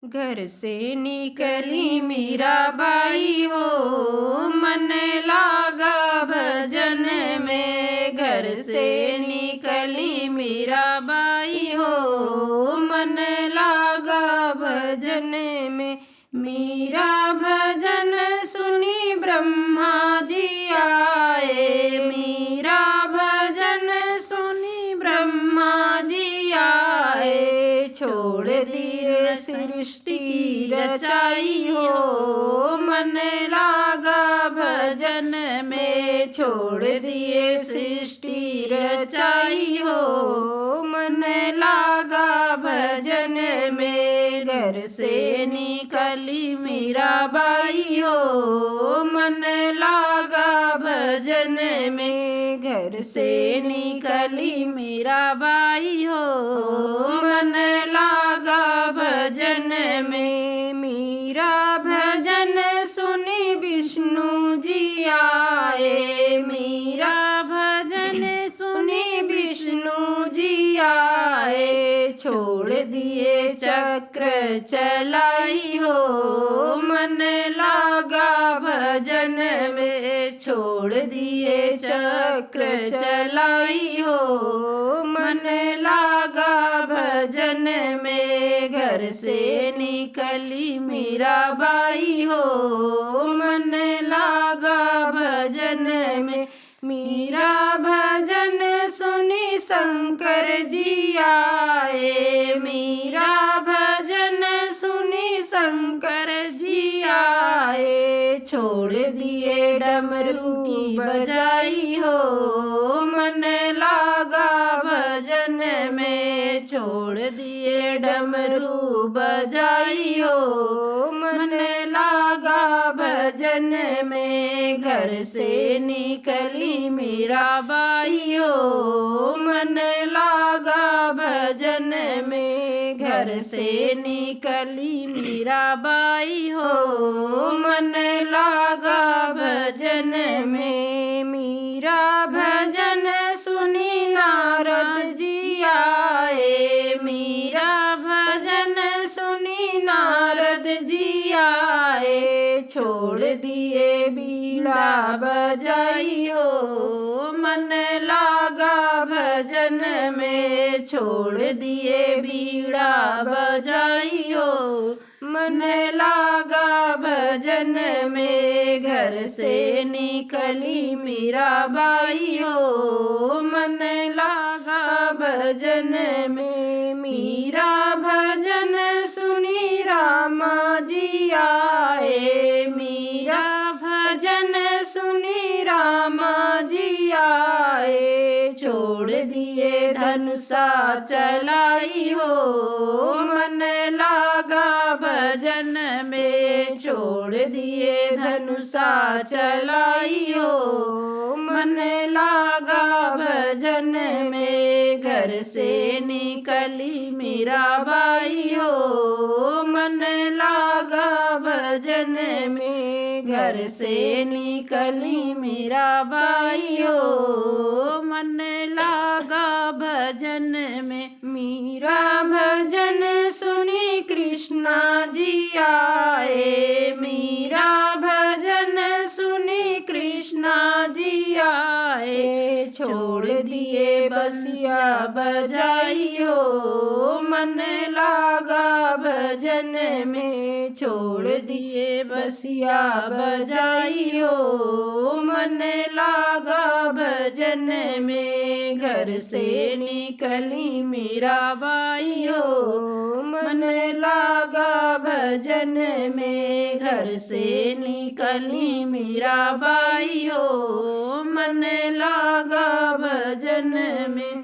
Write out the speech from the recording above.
घर से निकली मीराबाई हो, मन लागा भजन में। घर से निकली मीराबाई हो, मन लागा भजन में। मीरा भजन सुनी ब्रह्मा जी आए, मीरा भजन सुनी ब्रह्मा जी आए। छोड़ दिए सृष्टि रचाई हो, मन लागा भजन में। छोड़ दिए सृष्टि रचाई हो, मन लागा भजन में। घर से निकली मीराबाई हो, मन लागा भजन में। घर से निकली मीराबाई हो, मन लागा भजन में। मीरा भजन सुनी विष्णु जी आए, मीरा भजन सुनी विष्णु जी आए। छोड़ दिए चक्र चलाई हो, मन लागा भजन में। छोड़ दिए चक्र चलाई हो, मन लागा भजन में। घर से निकली मीराबाई हो, मन लागा भजन में। मीरा भजन सुनी शंकर जी आए, मीरा भजन सुनी शंकर जी आए। छोड़ दिए डमरू की बजाई हो, मन लागा भजन में। छोड़ दिए डमरू बजाई हो, मन लागा भजन में। घर से निकली मीराबाई हो, मन लागा भजन में। घर से निकली मीराबाई हो, मन लागा भजन में। मीरा भजन सुनी नारद जी आए, मीरा भजन सुनी नारद जी आए। छोड़ दिए बीड़ा बजाई हो, मन लागा भजन में। छोड़ दिए बीड़ा बजाई हो, मन लागा भजन में। घर से निकली मीराबाई हो, मन लागा भजन में। मीरा भजन सुनी रामा जी आए, मीरा भजन सुनी रामा जी आए। छोड़ दिए धनुषा चलाई हो, मन लागा भजन में। छोड़ दिए धनुषा चलाई हो, मन लागा भजन में। घर से निकली मीराबाई हो, मन लागा भजन में। घर से निकली मीराबाई हो, मन लागा भजन में। मीरा भजन सुनी कृष्णा जी आए, मीरा भजन सुनी कृष्णा जी आए। छोड़ दिए बसिया बजाई हो, मन लागा भजन में। छोड़ दिए बसिया बजाई हो, मन लागा भजन में। घर से निकली मीराबाई हो, मन लागा भजन में। घर से निकली मीराबाई हो, मन लागा भजन में।